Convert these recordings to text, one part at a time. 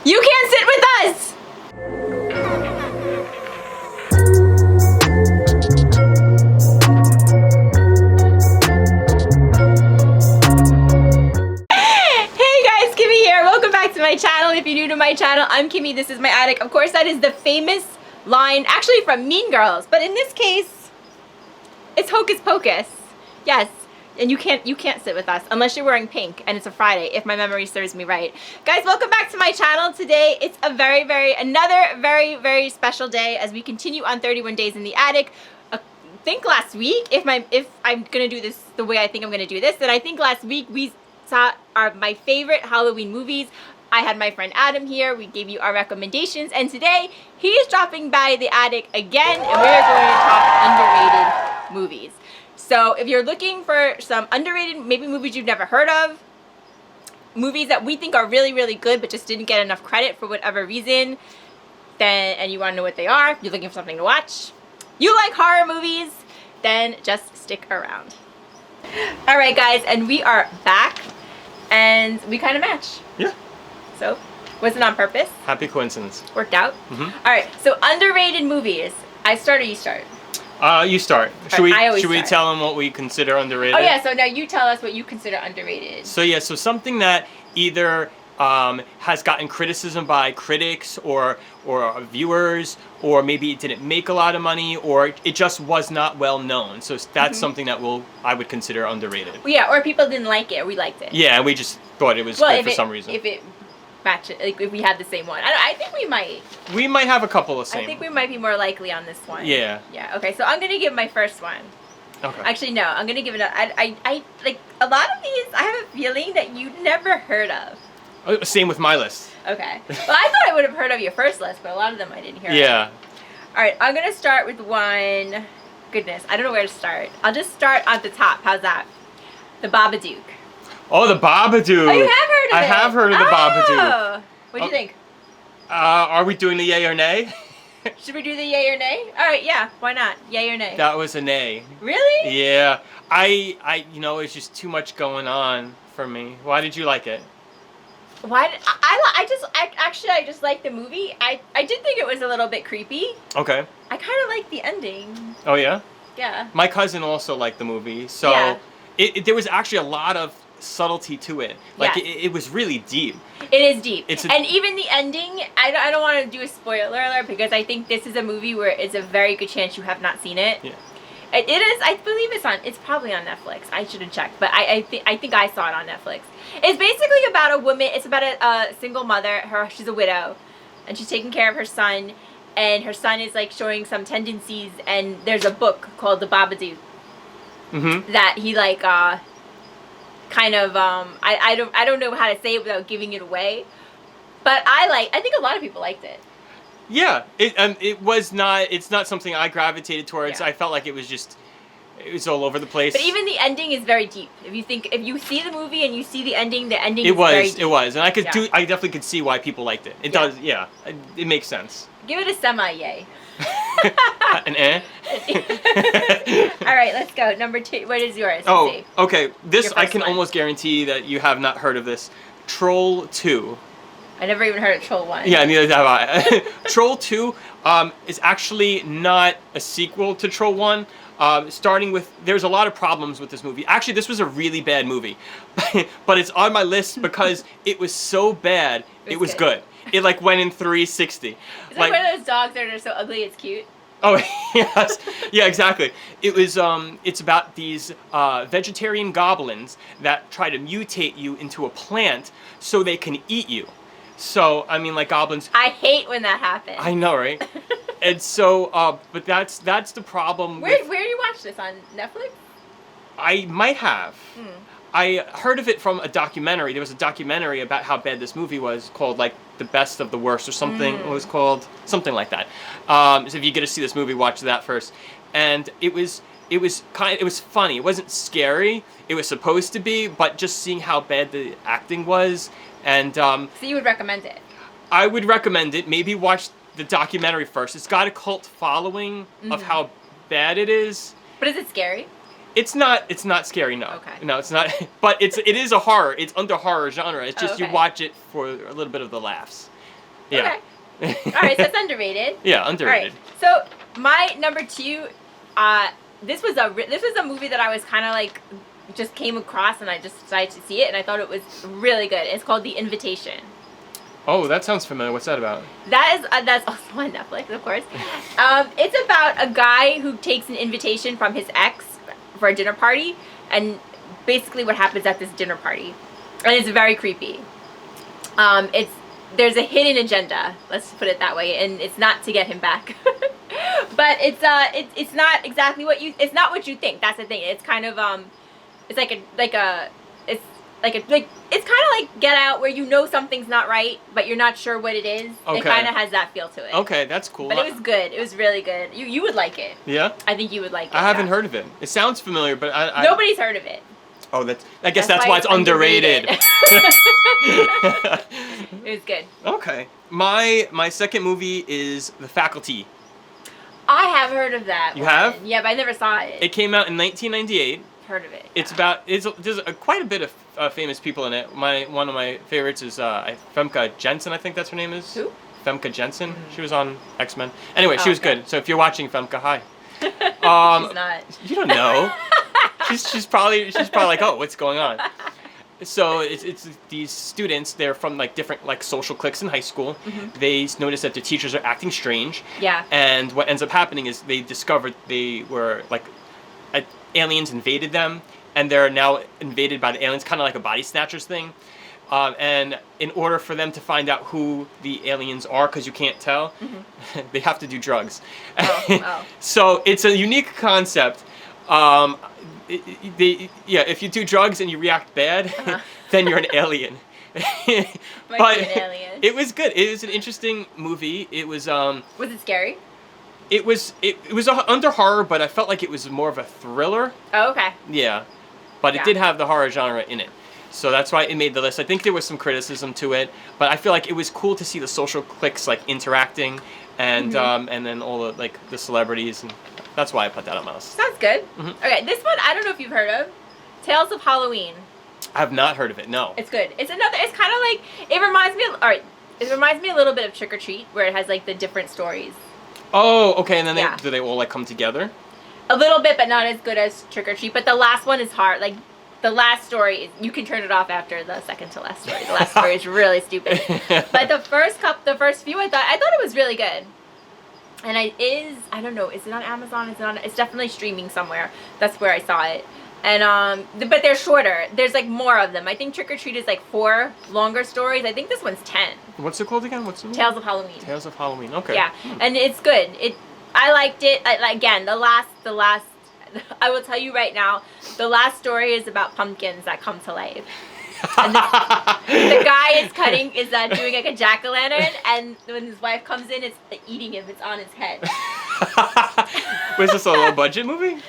You can't sit with us! Hey guys, Kimmie here. Welcome back to my channel. If you're new to my channel, I'm Kimmie. This is my attic. Of course, that is the famous line, actually from Mean Girls, but in this case, it's Hocus Pocus. Yes. And you can't sit with us unless you're wearing pink and it's a Friday, if my memory serves me right. Guys, welcome back to my channel. Today it's a another very special day as we continue on 31 Days in the Attic. I think last week, if I'm gonna do this the way I think I'm gonna do this, then I think last week we saw my favorite Halloween movies. I had my friend Adam here, we gave you our recommendations, and today he is dropping by the attic again and we're going to talk underrated movies. So if you're looking for some underrated, maybe movies you've never heard of, movies that we think are really good but just didn't get enough credit for whatever reason, then, and you want to know what they are, you're looking for something to watch, you like horror movies, then just stick around. Alright guys, and we are back, and we kind of match. Yeah. So, was it on purpose? Happy coincidence. Worked out? Alright, so underrated movies. I start or you start? You start. Should we tell them what we consider underrated? Oh yeah, so now you tell us what you consider underrated. So yeah, so something that either has gotten criticism by critics or viewers, or maybe it didn't make a lot of money, or it just was not well known. So that's something that I would consider underrated. Well, yeah, or people didn't like it, or we liked it. Yeah, we just thought it was good for some reason. If it matches, like if we had the same one. I think we might. We might have a couple of same. I think we might be more likely on this one. Yeah. Yeah, okay, so I'm going to give my first one. Okay. Actually, no, I'm going to give it I like, a lot of these, I have a feeling that you'd never heard of. Oh, same with my list. Okay. Well, I thought I would have heard of your first list, but a lot of them I didn't hear Yeah. of. Alright, I'm going to start with one. Goodness, I don't know where to start. I'll just start at the top. How's that? The Babadook. Oh, the Babadook. Oh, you have heard of it? I have heard of the Babadook. What'd you think? Are we doing the yay or nay? Should we do the yay or nay? Alright, yeah, why not? Yay or nay? That was a nay. Really? Yeah. You know, it's just too much going on for me. Why did you like it? Why? I just liked the movie. I did think it was a little bit creepy. Okay. I kind of liked the ending. Oh, yeah? Yeah. My cousin also liked the movie, so yeah. There was actually a lot of subtlety to it. Like, yes. it was really deep. It is deep. And even the ending, I don't want to do a spoiler alert because I think this is a movie where it's a very good chance you have not seen it. Yeah. It is, I believe it's probably on Netflix. I should have checked, but I think I saw it on Netflix. It's basically about a woman, it's about a single mother, she's a widow, and she's taking care of her son, and her son is like showing some tendencies, and there's a book called The Babadook that he like, kind of, I don't know how to say it without giving it away, but I think a lot of people liked it. Yeah, it's not something I gravitated towards. Yeah. I felt like it was all over the place. But even the ending is very deep. If you see the movie and you see the ending is very deep. It was, and I definitely could see why people liked it. It does, yeah, it makes sense. Give it a semi-yay. An eh? All right, let's go. Number 2. What is yours? Oh, okay. This I can one. almost guarantee that you have not heard of this. Troll 2. I never even heard of Troll 1. Yeah, neither have I. Troll 2 is actually not a sequel to Troll 1. Starting with, there's a lot of problems with this movie. Actually, this was a really bad movie, but it's on my list because it was so bad, it was good. It like went in 360. It's like one of those dogs that are so ugly it's cute. Oh, yes. Yeah, exactly. It was, it's about these vegetarian goblins that try to mutate you into a plant so they can eat you. So, I mean, like goblins. I hate when that happens. I know, right? And so, but that's the problem. Where do you watch this, on Netflix? I might have. I heard of it from a documentary. There was a documentary about how bad this movie was called, like, The Best of the Worst or something. It was called something like that. So if you get to see this movie, watch that first. And it was funny. It wasn't scary. It was supposed to be, but just seeing how bad the acting was, and so you would recommend it? I would recommend it. Maybe watch the documentary first. It's got a cult following of how bad it is. But is it scary? It's not scary, no. Okay. No, it's not. But it is a horror. It's under horror genre. It's just you Okay. watch it for a little bit of the laughs. Yeah. Okay. All right, so it's underrated. Yeah, underrated. All right. So my number 2, this was a movie that I was kind of like just came across and I just decided to see it and I thought it was really good. It's called The Invitation. Oh, that sounds familiar. What's that about? That's also on Netflix, of course. It's about a guy who takes an invitation from his ex for a dinner party, and basically what happens at this dinner party, and it's very creepy. There's a hidden agenda. Let's put it that way, and it's not to get him back, but it's not exactly it's not what you think. That's the thing. It's kind of it's it's kind of like Get Out, where you know something's not right, but you're not sure what it is. Okay. It kind of has that feel to it. Okay, that's cool. But it was good. It was really good. You would like it. Yeah? I think you would like it. I haven't heard of it. It sounds familiar, but I Nobody's heard of it. Oh, I guess that's why it's underrated. It was good. Okay. My second movie is The Faculty. I have heard of that. You have? Yeah, but I never saw it. It came out in 1998. Heard of it. It's about there's quite a bit of famous people in it. One of my favorites is Femke Jensen. I think that's her name is. Who? Femke Jensen. She was on X-Men. Anyway, she was okay. good. So if you're watching Femke, hi. She's not. You don't know. she's probably like, oh, what's going on? So it's these students. They're from like different like social cliques in high school. Mm-hmm. They notice that the teachers are acting strange. Yeah. And what ends up happening is they discovered they were like aliens invaded them, and they're now invaded by the aliens, kind of like a body snatchers thing. And in order for them to find out who the aliens are, because you can't tell, they have to do drugs. Oh. So it's a unique concept. If you do drugs and you react bad, then you're an alien. Might be an alien. It was good. It was an interesting movie. It was. Was it scary? It was under horror, but I felt like it was more of a thriller. Oh, okay. Yeah, but it did have the horror genre in it, so that's why it made the list. I think there was some criticism to it, but I feel like it was cool to see the social cliques like interacting, and then all the like the celebrities, and that's why I put that on my list. Sounds good. Okay, this one I don't know if you've heard of. Tales of Halloween. I have not heard of it. No. It's good. It's kind of like it reminds me. It reminds me a little bit of Trick or Treat, where it has like the different stories. Oh, okay. And then do they all like come together? A little bit, but not as good as Trick or Treat. But the last one is hard. Like the last story, you can turn it off after the second to last story. The last story is really stupid. But the first few, I thought it was really good. And I don't know, is it on Amazon? It's definitely streaming somewhere. That's where I saw it. And but they're shorter. There's like more of them. I think Trick or Treat is like 4 longer stories. I think this one's 10. What's it called again? What's the name? Tales of Halloween. Tales of Halloween. Okay. Yeah, and it's good. I liked it. Again, the last. I will tell you right now, the last story is about pumpkins that come to life. And the guy is doing like a jack-o'-lantern, and when his wife comes in, it's eating him. It's on his head. Was this a low budget movie? No,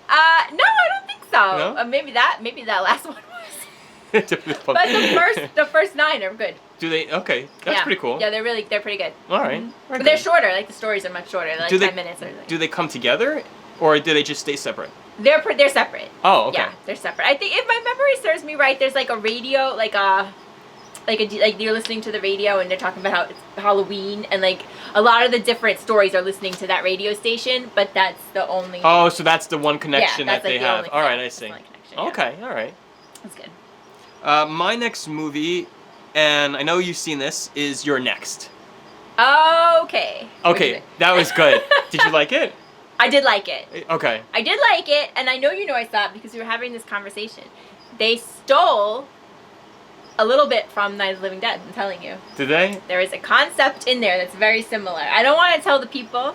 I don't think so. No? Maybe that last one was. But But the first 9 are good. Do they? Okay, that's pretty cool. Yeah, they're pretty good. All right. But they're shorter. Like the stories are much shorter. They're like 10 minutes or something. Do they come together, or do they just stay separate? They're separate. Oh, okay. Yeah, they're separate. I think if my memory serves me right, there's like a radio, like you're listening to the radio and they're talking about how it's Halloween, and like a lot of the different stories are listening to that radio station, but that's the only. Oh, so that's the one connection that they have. All right, I That's see. the only connection, Okay, all right. That's good. My next movie, and I know you've seen this, is You're Next. Okay. Okay, that was good. Did you like it? I did like it. Okay. I did like it, and I know I saw it because we were having this conversation. They stole a little bit from Night of the Living Dead, I'm telling you. Did they? There is a concept in there that's very similar. I don't want to tell the people,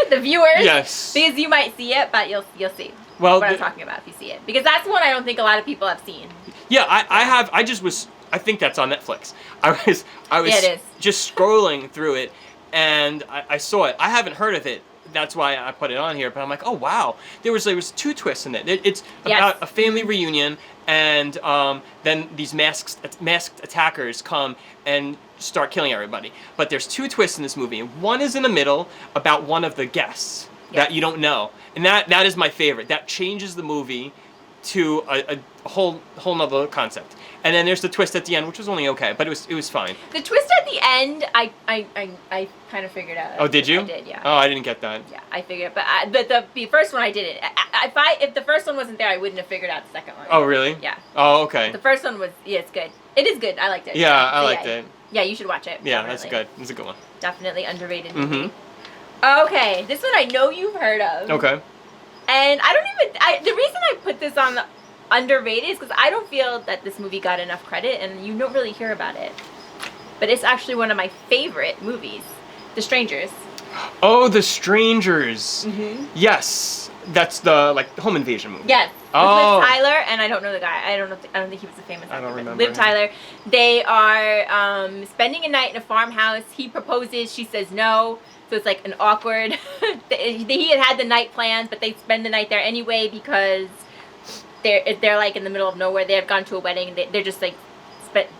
the viewers, Yes. because you might see it, but you'll see Well, what I'm talking about if you see it. Because that's one I don't think a lot of people have seen. Yeah, I have. I think that's on Netflix. I was Yeah, it is. just scrolling through it, and I saw it. I haven't heard of it. That's why I put it on here. But I'm like, oh wow, there was 2 twists in it. It's about a family reunion, and then these masked attackers come and start killing everybody. But there's 2 twists in this movie. One is in the middle about one of the guests. that you don't know, and that is my favorite. That changes the movie to a whole nother concept. And then there's the twist at the end, which was only okay, but it was fine. The twist at the end, I kind of figured out. Oh, did you? I did, yeah. Oh, I didn't get that. Yeah, I figured, but the first one I didn't. If the first one wasn't there, I wouldn't have figured out the second one. Oh, really? Yeah. Oh, okay. The first one was it's good. It is good. I liked it. Yeah, I liked it. Yeah, you should watch it. Yeah, definitely. that's good. It's a good one. Definitely underrated movie. Okay, this one I know you've heard of. Okay. And I don't even. The reason I put this on the underrated is because I don't feel that this movie got enough credit, and you don't really hear about it. But it's actually one of my favorite movies, The Strangers. Oh, The Strangers. Yes, that's the home invasion movie. Yes. Oh. With Liv Tyler, and I don't know the guy. I don't think he was a famous actor. I don't but remember Liv him. Tyler. They are spending a night in a farmhouse. He proposes. She says no. So it's like an awkward. He had the night planned, but they spend the night there anyway because they're like in the middle of nowhere. They have gone to a wedding. They're just like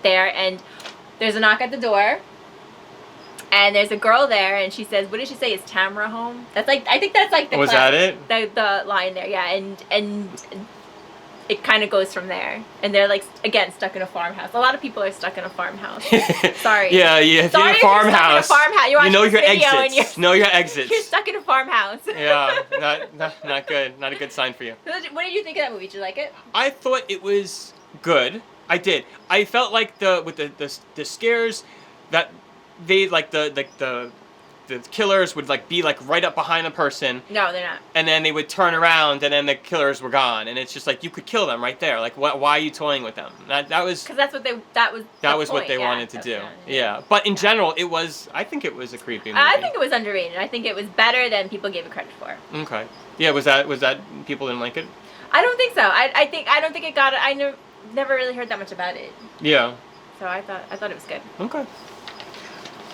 there, and there's a knock at the door. And there's a girl there, and she says, "What did she say? Is Tamara home?" That's like, I think that's like the Was that it? The line there, yeah. And it kind of goes from there. And they're like again stuck in a farmhouse. A lot of people are stuck in a farmhouse. Sorry. Yeah. If Sorry you're in a farmhouse, you're you know watching your this video exits. and Know your exits. you're stuck in a farmhouse. Yeah, not good. Not a good sign for you. What did you think of that movie? Did you like it? I thought it was good. I did. I felt like with the scares that they the killers would be right up behind a person. No, they're not. And then they would turn around, and then the killers were gone, and it's just you could kill them right there. Why are you toying with them? That was because that's what that was what they wanted to do. Yeah, but in general, I think it was a creepy movie. I think it was underrated. I think it was better than people gave it credit for. Okay. Yeah, was that people didn't like it? I don't think so. I don't think it got it. I never really heard that much about it. Yeah. So I thought it was good. Okay.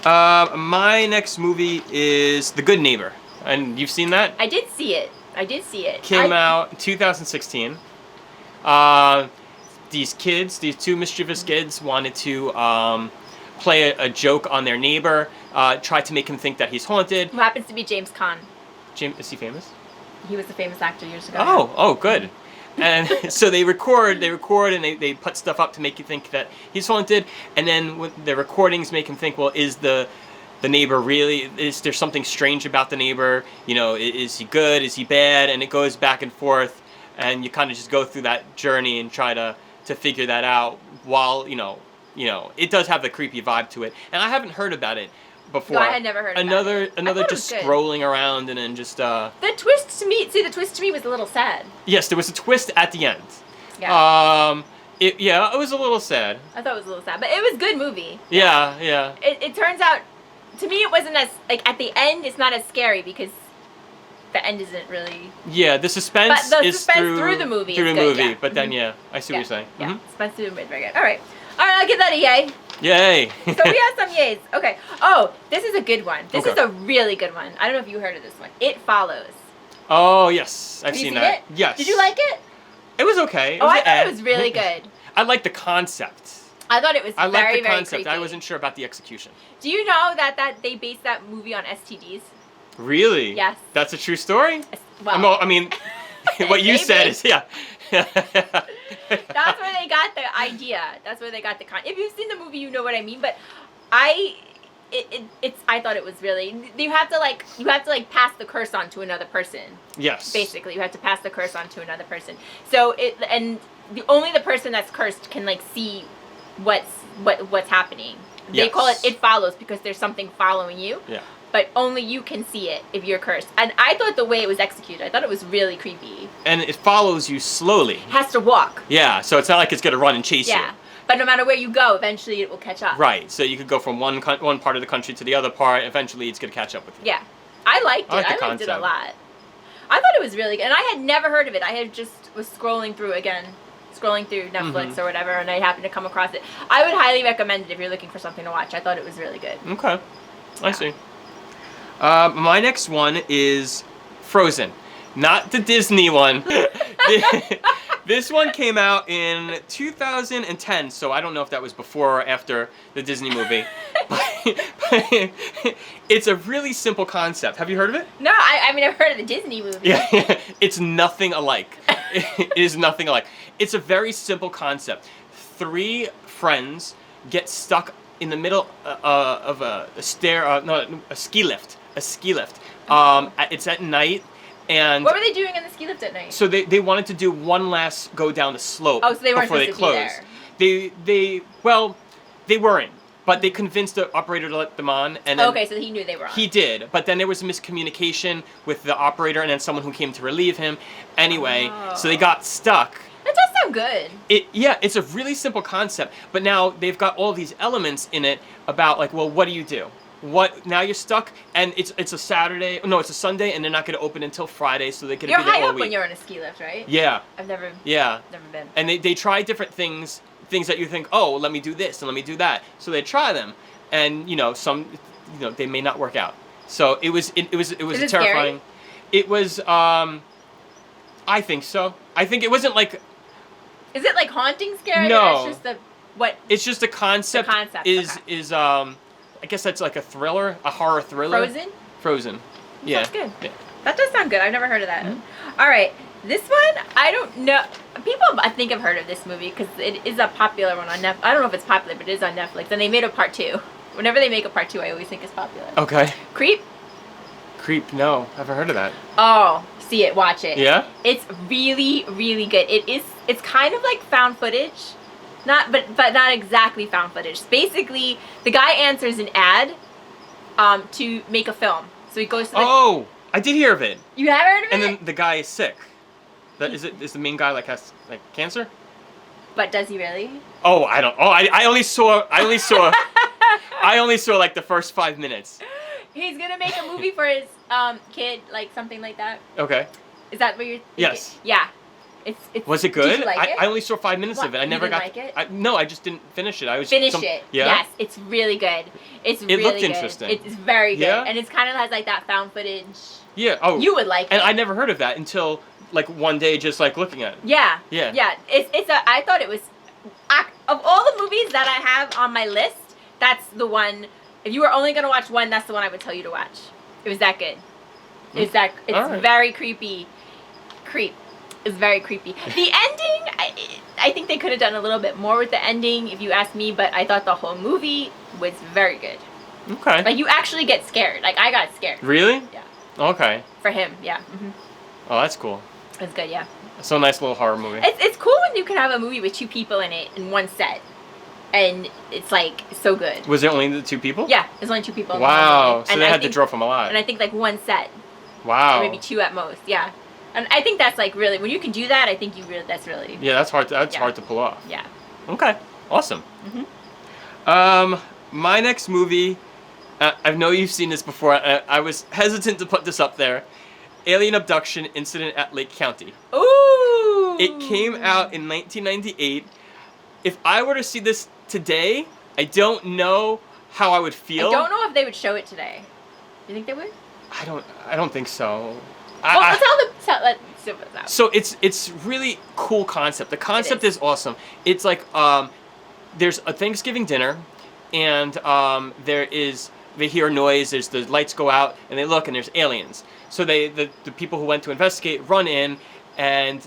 My next movie is The Good Neighbor, and you've seen that? I did see it. Came out in 2016. These two mischievous kids, wanted to play a joke on their neighbor, try to make him think that he's haunted. Who happens to be James Caan. Is he famous? He was a famous actor years ago. Oh, good. And so they record, and they put stuff up to make you think that he's haunted. And then the recordings make him think, well, is the neighbor really? Is there something strange about the neighbor? Is he good? Is he bad? And it goes back and forth, and you kind of just go through that journey and try to figure that out. While it does have the creepy vibe to it. And I haven't heard about it before. No, I had never heard about it. Another just scrolling around and then just The twist to me was a little sad. Yes, there was a twist at the end. Yeah. It was a little sad. I thought it was a little sad, but it was a good movie. Yeah. It turns out, to me, it wasn't as at the end. It's not as scary because the end isn't really. Yeah, the suspense is through the movie. Through the good, movie, yeah. but then I see what you're saying. Yeah, suspense through the movie, very good. All right, I'll give that a yay. Yay! So we have some yays. Okay. Oh, this is a good one. This Okay. is a really good one. I don't know if you heard of this one. It Follows. Oh yes, I've Have you seen seen that. it? Yes. Did you like it? It was okay. I thought it was really good. I liked the concept. I thought it was I very, liked the very concept. creepy. I wasn't sure about the execution. Do you know that they based that movie on STDs? Really? Yes. That's a true story? Well, I mean, what you said is That's where they got the idea. That's where they got the If you've seen the movie, you know what I mean. But I thought it was really. You have to pass the curse on to another person. Yes. Basically, you have to pass the curse on to another person. So only the person that's cursed can see what's happening. They call it follows because there's something following you. Yeah. But only you can see it if you're cursed. And I thought the way it was executed, I thought it was really creepy. And it follows you slowly. It has to walk. Yeah, so it's not like it's going to run and chase you. Yeah. But no matter where you go, eventually it will catch up. Right, so you could go from one part of the country to the other part. Eventually it's going to catch up with you. Yeah. I liked it. I like the I liked concept. it a lot. I thought it was really good. And I had never heard of it. I had just was scrolling through Netflix or whatever, and I happened to come across it. I would highly recommend it if you're looking for something to watch. I thought it was really good. Okay. I see. My next one is Frozen. Not the Disney one. This one came out in 2010, so I don't know if that was before or after the Disney movie. It's a really simple concept. Have you heard of it? No, I mean, I've heard of the Disney movie. Yeah, it's nothing alike. It is nothing alike. It's a very simple concept. 3 friends get stuck in the middle of a ski lift. A ski lift. It's at night, and What were they doing on the ski lift at night? so they wanted to do one last go down the slope. Oh, so they weren't before they supposed to be closed. They weren't, but they convinced the operator to let them on, and then Okay, so he knew they were on. he did, but then there was a miscommunication with the operator and then someone who came to relieve him. Anyway, so they got stuck. That does sound good. It's a really simple concept, but now they've got all these elements in it about like, well, what do you do? What now you're stuck, and it's a Saturday. No, it's a Sunday, and they're not going to open until Friday, so they could be You're there high all up week. when you're on a ski lift, right? Yeah. I've never been. And they try different things that you think, oh, well, let me do this and let me do that. So they try them, and some they may not work out. So it was Is it terrifying. scary? It was I think so. I think it wasn't like. Is it like haunting scary? No. Or it's just what? It's just the concept. The concept, is I guess that's like a horror thriller. Frozen. Yeah. That's good. Yeah. That does sound good. I've never heard of that. Mm-hmm. All right, this one I don't know. People I think have heard of this movie because it is a popular one on Netflix. I don't know if it's popular, but it is on Netflix, and they made a part 2. Whenever they make a part 2, I always think it's popular. Okay. Creep. No, haven't heard of that. Oh, see it, watch it. Yeah. It's really, really good. It's kind of like found footage, but not exactly found footage. Basically, the guy answers an ad, to make a film. So he goes to the. Oh, I did hear of it. You have heard of it? And then the guy is sick. Is the main guy has cancer? But does he really? Oh, I don't. Oh, I only saw I only saw like the first 5 minutes. He's gonna make a movie for his kid, like something like that. Okay. Is that what you're thinking? Yes. Yeah. It's. Was it good? Did you like it? I only saw 5 minutes of it. I You never didn't got. like it? No, I just didn't finish it. Finish it. Yeah. Yes, it's really good. It looked good. interesting. It's very good, Yeah? and it's kind of has like that found footage. Yeah. Oh. You would like it. And I never heard of that until like one day, just like looking at it. Yeah. Yeah. Yeah. I thought it was. Of all the movies that I have on my list, that's the one. If you were only gonna watch one, that's the one I would tell you to watch. It was that good. It's Alright. very creepy. It's very creepy. The ending, I think they could have done a little bit more with the ending, if you ask me. But I thought the whole movie was very good. Okay. Like you actually get scared. Like I got scared. Really? Yeah. Okay. For him, yeah. Oh, that's cool. It's good, yeah. So a nice little horror movie. It's cool when you can have a movie with 2 people in it in one set, and it's like so good. Was there only the 2 people? Yeah, there's only 2 people. In the whole Wow. movie. So And they I had to think- draw from a lot. And I think like one set, Wow. or maybe 2 at most. Yeah, and I think that's like really when you can do that. I think that's really Yeah, that's hard. That's Yeah. hard to pull off. yeah. Okay. Awesome. Mhm. My next movie. I know you've seen this before. I was hesitant to put this up there. Alien Abduction Incident at Lake County. Ooh. It came out in 1998. If I were to see this today, I don't know how I would feel. I don't know if they would show it today. You think they would? I don't think so. Well, let's see what's out. So it's really cool concept. The concept is awesome. It's like there's a Thanksgiving dinner, and they hear a noise. There's the lights go out, and they look, and there's aliens. So the people who went to investigate run in, and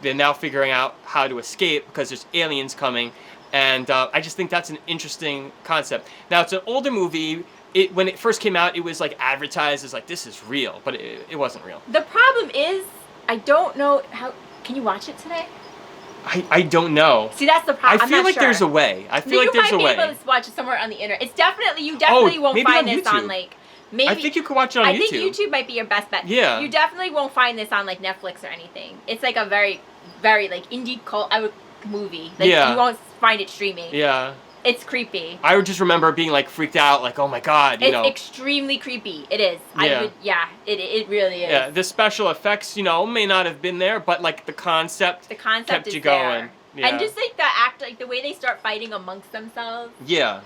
they're now figuring out how to escape because there's aliens coming. And I just think that's an interesting concept. Now it's an older movie. When it first came out, it was like advertised as like this is real, but it wasn't real. The problem is, I don't know how. Can you watch it today? I don't know. See, that's the problem. I feel like there's a way. I feel like there's a way. You might be able to watch it somewhere on the internet. You definitely won't maybe find on this YouTube. on like maybe. I think you could watch it on I YouTube. think YouTube might be your best bet. Yeah. You definitely won't find this on like Netflix or anything. It's like a very, very like indie cult movie. Like Yeah. you won't find it streaming. Yeah. It's creepy. I would just remember being like freaked out, like, oh my god, you know. It's extremely creepy. It is. Yeah. It really is. Yeah, the special effects, may not have been there, but like the concept kept is you there. going. Yeah. And just like the way they start fighting amongst themselves. Yeah.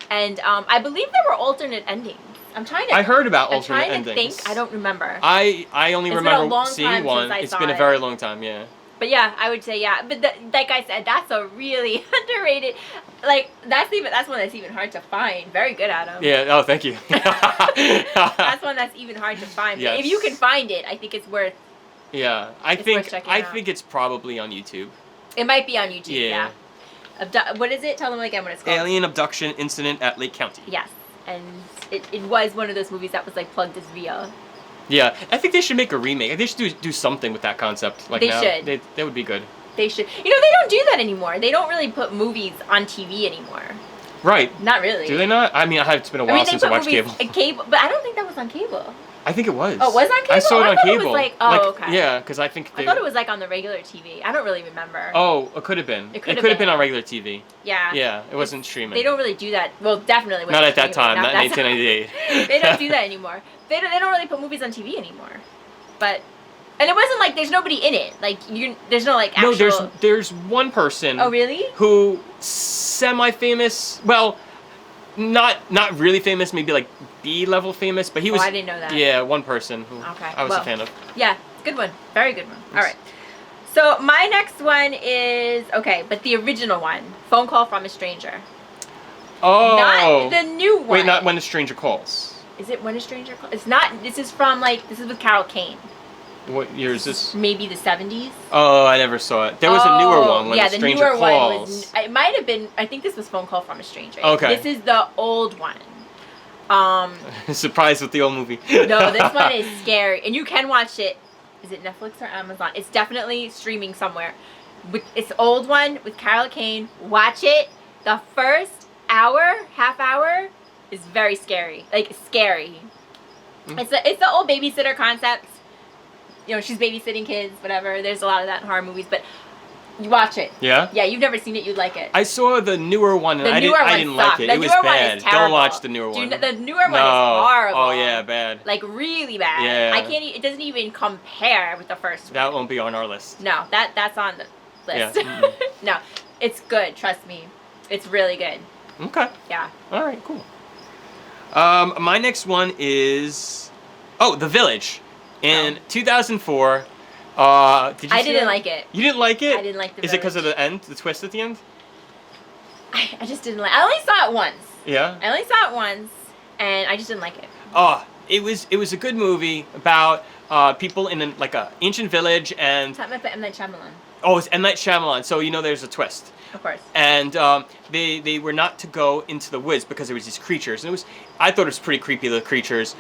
And I believe there were alternate endings. I heard about I'm alternate trying to endings. think. I don't remember. I only It's been a remember long seeing time one. since I It's saw been a it. very long time, yeah. But yeah, I would say yeah. But like I said, that's a really underrated. Like that's one that's even hard to find. Very good, Adam. Yeah. Oh, thank you. That's one that's even hard to find. Yes. If you can find it, I think it's worth. Yeah, I think it's probably on YouTube. It might be on YouTube. Yeah. What is it? Tell them again what it's called. Alien Abduction Incident at Lake County. Yes, and it was one of those movies that was like plugged as via. Yeah, I think they should make a remake. They should do something with that concept. Like they now. should. That would be good. They should. You know, they don't do that anymore. They don't really put movies on TV anymore. Right. Not really. Do they not? I mean, it's been a while since I watched cable. Cable, but I don't think that was on cable. I think it was. Oh, it was on cable? I saw it on cable. It was like, okay. Yeah, because I think I thought it was like on the regular TV. I don't really remember. Oh, it could have been. It could have been on regular TV. Yeah. Yeah, it wasn't streaming. They don't really do that. Well, definitely wasn't not at that streaming. time. Not in 1998. They don't do that anymore. They don't really put movies on TV anymore. But, and it wasn't like there's nobody in it. Like there's no like actual. No, there's one person. Oh really? Who semi-famous? Well, not really famous. Maybe like B-level famous, but he was. Oh, I didn't know that. Yeah, one person who I was a fan of. Yeah, good one. Very good one. All right. So my next one is but the original one, Phone Call from a Stranger. Oh. Not the new one. Wait, not When a Stranger Calls. Is it When a Stranger Calls? It's not. This is with Carol Kane. What year is this? Maybe the 70s. Oh, I never saw it. There was a newer one, When a Stranger Calls. One was. It might have been. I think this was Phone Call from a Stranger. Okay. This is the old one. Surprised with the old movie. No, this one is scary, and you can watch it. Is it Netflix or Amazon? It's definitely streaming somewhere. It's the old one with Carol Kane. Watch it. The first half hour, is very scary. Like scary. Mm-hmm. It's the old babysitter concept. You know, she's babysitting kids, whatever. There's a lot of that in horror movies, but you watch it. Yeah? Yeah, you've never seen it, you'd like it. I saw the newer one and I didn't like it. It was bad. Don't watch the newer one. The newer one is horrible. Oh yeah, bad. Like really bad. Yeah. It doesn't even compare with the first one. That won't be on our list. No, that's on the list. Yeah. Mm-hmm. No, it's good, trust me. It's really good. Okay. Yeah. All right, cool. My next one is The Village. In 2004, did you I see didn't like it. You didn't like it? I didn't like The Village. Is it because of the end, the twist at the end? I just didn't like it. I only saw it once. Yeah? I only saw it once, and I just didn't like it. Oh, it was a good movie about people in an ancient village and... It's not about M. Night Shyamalan. Oh, it's M. Night Shyamalan, so there's a twist. Of course. And they were not to go into the woods because there was these creatures. And I thought it was pretty creepy, the creatures.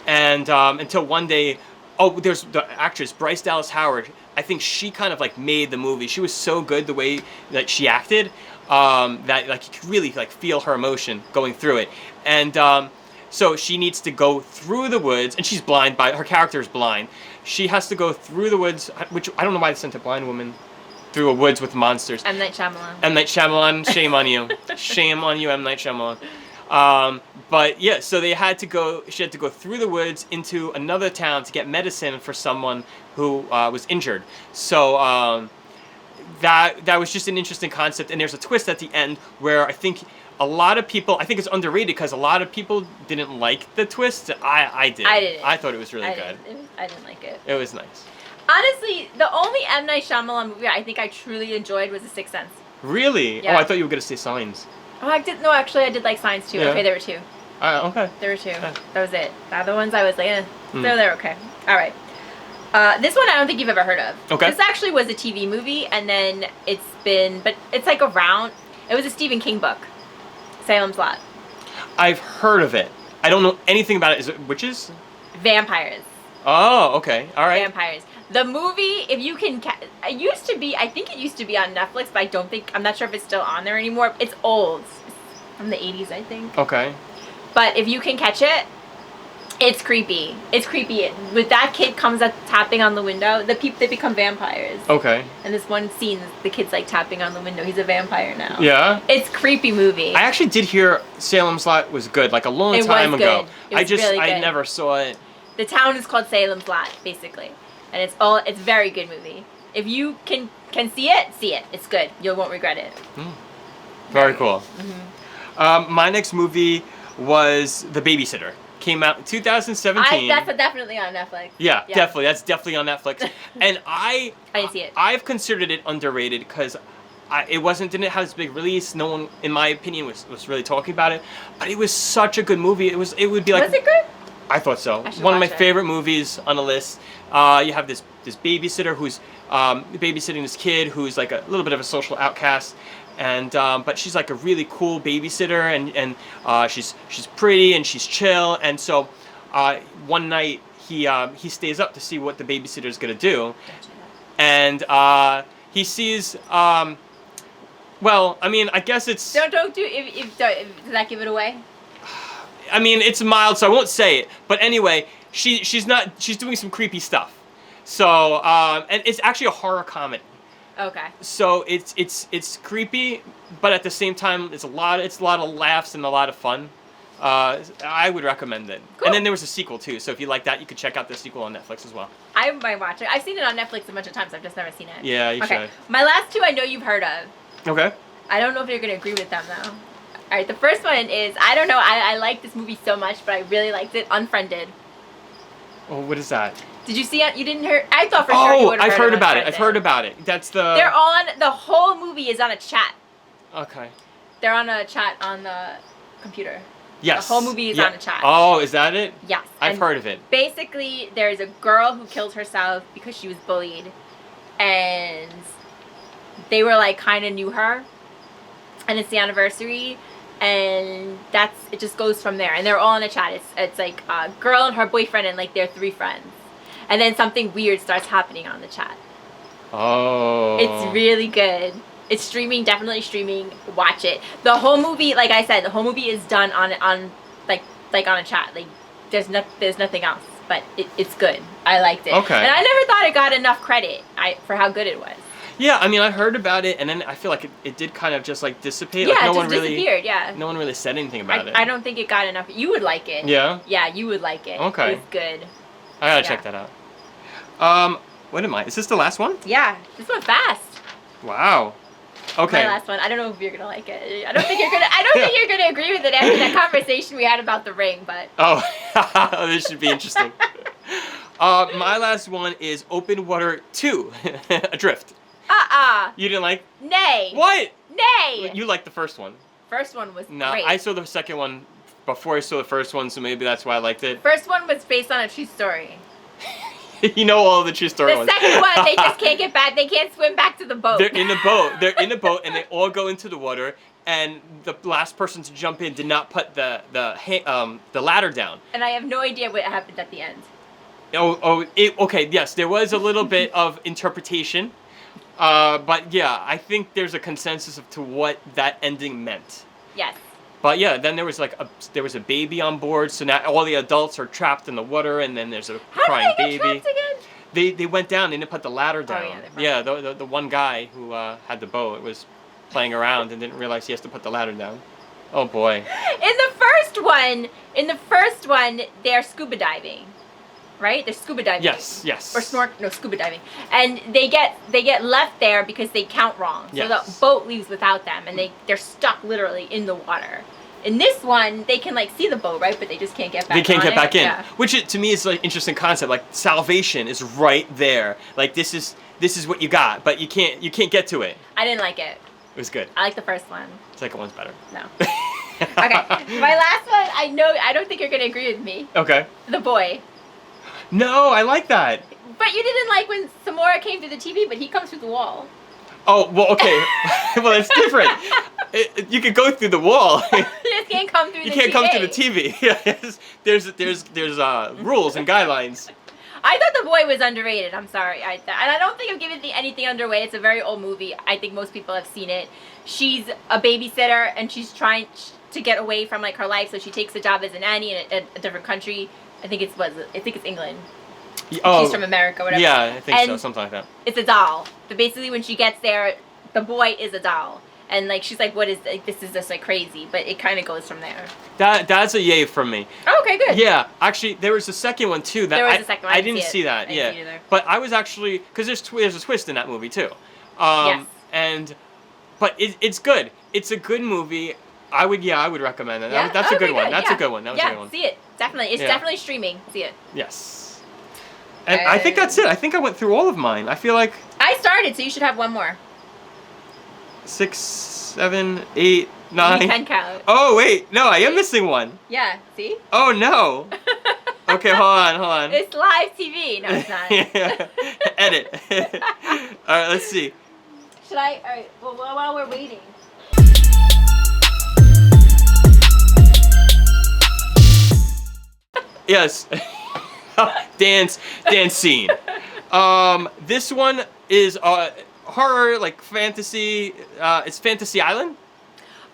And until one day... Oh, there's the actress, Bryce Dallas Howard. I think she kind of made the movie. She was so good the way that she acted that you could really feel her emotion going through it. And so she needs to go through the woods, and she's blind. Her character is blind. She has to go through the woods, which I don't know why they sent a blind woman through a woods with monsters. M. Night Shyamalan. M. Night Shyamalan, shame on you. Shame on you, M. Night Shyamalan. But yeah, so she had to go through the woods into another town to get medicine for someone who was injured. So that was just an interesting concept, and there's a twist at the end where I think a lot of people, I think it's underrated because a lot of people didn't like the twist. I did. I didn't. I thought it was really good. I didn't like it. It was nice. Honestly, the only M. Night Shyamalan movie I think I truly enjoyed was The Sixth Sense. Really? Yeah. Oh, I thought you were going to say Signs. Oh, actually I did like Signs too. Yeah. Okay, there were two. Okay. There were two. Okay. That was it. The other ones I was like, they're okay. All right. This one I don't think you've ever heard of. Okay. This actually was a TV movie, and then it's around. It was a Stephen King book, Salem's Lot. I've heard of it. I don't know anything about it. Is it witches? Vampires. Oh, okay. All right. Vampires. The movie, if you can, I think it used to be on Netflix, but I'm not sure if it's still on there anymore. It's old. It's from the 80s, I think. Okay. But if you can catch it, it's creepy. It's creepy. With that kid comes up tapping on the window, they become vampires. Okay. And this one scene, the kid's tapping on the window. He's a vampire now. Yeah? It's a creepy movie. I actually did hear Salem's Lot was good, a long time ago. It was really good. I never saw it. The town is called Salem's Lot, basically. And it's a very good movie. If you can see it, see it. It's good. You won't regret it. Very cool. Mm-hmm. My next movie was The Babysitter. Came out in 2017. That's definitely on Netflix. Yeah, definitely. That's definitely on Netflix. And I didn't see it. I've considered it underrated because didn't have this big release. No one, in my opinion, was really talking about it. But it was such a good movie. It would be like. Was it good? I thought so. I should One of my watch it. favorite movies on the list. You have this babysitter who's babysitting this kid who's like a little bit of a social outcast, and but she's like a really cool babysitter, and she's pretty and she's chill, and so one night he stays up to see what the babysitter's gonna do, and he sees. Well, I mean, I guess it's. Don't do if does that give it away? I mean, it's mild, so I won't say it. But anyway, she's doing some creepy stuff. So and it's actually a horror comedy. Okay. So it's creepy, but at the same time, it's a lot of laughs and a lot of fun. I would recommend it. Cool. And then there was a sequel too. So if you like that, you could check out the sequel on Netflix as well. I might watch it. I've seen it on Netflix a bunch of times. I've just never seen it. Yeah, you should. My last two I know you've heard of. Okay. I don't know if you're gonna agree with them though. All right, the first one is, I don't know, I like this movie so much, but I really liked it, Unfriended. Oh, what is that? Did you see it? You didn't hear? I thought for sure you would have I've heard about it. I've heard about it. That's the... the whole movie is on a chat. Okay. They're on a chat on the computer. Yes. The whole movie is on a chat. Oh, is that it? Yes. I've heard of it. Basically, there's a girl who killed herself because she was bullied. And they were like, kind of knew her. And it's the anniversary. And it just goes from there. And they're all in a chat. It's like a girl and her boyfriend and like their 3 friends. And then something weird starts happening on the chat. Oh. It's really good. It's streaming, definitely streaming. Watch it. The whole movie, like I said, the whole movie is done on like on a chat. Like there's nothing else. But it's good. I liked it. Okay. And I never thought it got enough credit for how good it was. Yeah, I mean, I heard about it, and then I feel like it did kind of just like dissipate. Yeah, like, it just disappeared. Yeah. No one really said anything about it. I don't think it got enough. You would like it. Yeah. Yeah, you would like it. Okay. It's good. I gotta check that out. What am I? Is this the last one? Yeah, this went fast. Wow. Okay. My last one. I don't know if you're gonna like it. I don't think you're gonna agree with it after that conversation we had about the ring, but. Oh, this should be interesting. My last one is Open Water 2, Adrift. You didn't like? Nay. What? Nay. You liked the first one. First one was No, great. I saw the second one before I saw the first one, so maybe that's why I liked it. First one was based on a true story. You know all the true story The ones. second one, they just can't get back. They can't swim back to the boat. They're in a boat. They're in a boat, and they all go into the water. And the last person to jump in did not put the ladder down. And I have no idea what happened at the end. Okay, yes, there was a little bit of interpretation. But yeah, I think there's a consensus to what that ending meant. Yes. But yeah, then there was a baby on board, so now all the adults are trapped in the water, and then there's a crying How did they get baby. trapped again? They went down. They didn't put the ladder down. Yeah, the one guy who had the boat was playing around and didn't realize he has to put the ladder down. Oh boy. In the first one, they're scuba diving. Right? They're scuba diving. Yes. Or scuba diving. And they get left there because they count wrong. So Yes. the boat leaves without them and they're stuck literally in the water. In this one, they can like see the boat, right? But they just can't get back in. They can't get back in. Yeah. Which to me is like interesting concept. Like salvation is right there. Like this is what you got, but you can't get to it. I didn't like it. It was good. I like the first one. Second one's better. No. Okay. My last one, I don't think you're gonna agree with me. Okay. The Boy. No, I like that. But you didn't like when Samora came through the TV, but he comes through the wall. Oh, well, okay. Well, it's different. You can go through the wall. You just can't come through the TV. You can't come through the TV. Yes. There's rules and guidelines. I thought The Boy was underrated. I'm sorry. And I don't think I'm giving anything underway. It's a very old movie. I think most people have seen it. She's a babysitter, and she's trying to get away from like her life, so she takes a job as a nanny in a different country. I think it's England. Oh, she's from America, whatever. Yeah, I think so, And something like that. it's a doll. But basically, when she gets there, the boy is a doll, and like she's like, "What is this? Is just like crazy?" But it kind of goes from there. That's a yay from me. Oh, okay, good. Yeah, actually, there was a second one too. There was a second one. I didn't see that. I Yeah, didn't see it either. but I was actually because there's a twist in that movie too. Yes. But it's good. It's a good movie. I would recommend it. Yeah? That's a good Okay, one. That's a yeah. good one. That was a Yeah, good one. see it. Definitely. It's Yeah. definitely streaming. See it. Yes. And I think that's it. I think I went through all of mine. I feel like I started, so you should have one more. 6, 7, 8, 9. You can count. Oh wait, no, I am missing one. Yeah, see? Oh no. Okay, hold on. It's live TV. No, it's not. Edit. All right, let's see. Should I? All right. Well, while we're waiting. Yes. dance scene. This one is horror, like fantasy. It's Fantasy Island.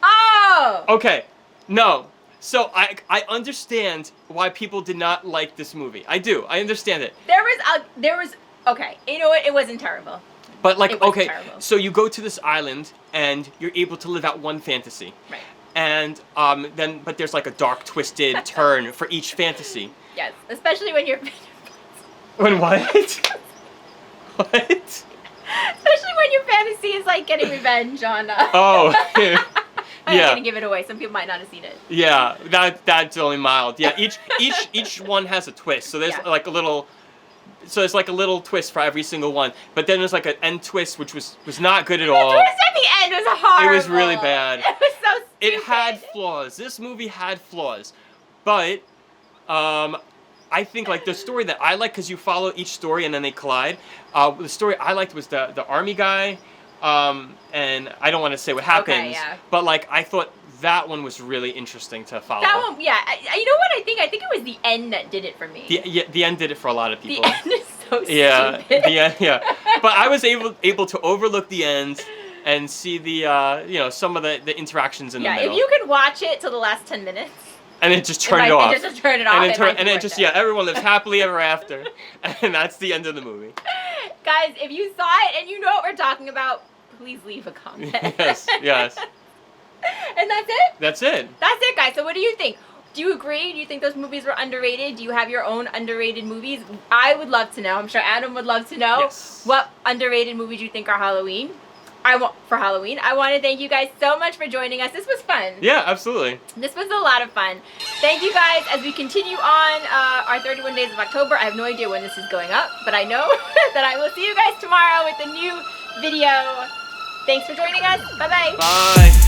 Oh. Okay. No. So I understand why people did not like this movie. I do. I understand it. There was. Okay. You know what? It wasn't terrible. But like, It was okay, terrible. so you go to this island and you're able to live out one fantasy. Right. And but there's like a dark, twisted turn for each fantasy. Yes, especially when you're. When what? What? Especially when your fantasy is like getting revenge on. Oh. I'm not Yeah. gonna give it away. Some people might not have seen it. Yeah, that's only mild. Yeah, each one has a twist. So there's Yeah. like a little. So there's like a little twist for every single one, but then there's like an end twist which was not good at all. The twist at the end was horrible. It was really bad. It was so stupid. It had flaws. This movie had flaws, but I think like the story that I like, because you follow each story and then they collide. The story I liked was the army guy, and I don't want to say what happens, Okay, yeah. but like I thought that one was really interesting to follow. That one, yeah. You know what I think? I think it was the end that did it for me. The end did it for a lot of The people. end is so Yeah, stupid. the end, yeah. But I was able to overlook the end and see the some of the interactions in the Yeah, middle. if you could watch it till the last 10 minutes. And then just turn it off. Just turn it off. And then just everyone lives happily ever after, and that's the end of the movie. Guys, if you saw it and you know what we're talking about, please leave a comment. Yes. And that's it? That's it. That's it, guys. So what do you think? Do you agree? Do you think those movies were underrated? Do you have your own underrated movies? I would love to know. I'm sure Adam would love to know. Yes. What underrated movies you think are Halloween. I want to thank you guys so much for joining us. This was fun. Yeah, absolutely. This was a lot of fun. Thank you guys as we continue on our 31 days of October. I have no idea when this is going up, but I know that I will see you guys tomorrow with a new video. Thanks for joining us. Bye-bye. Bye.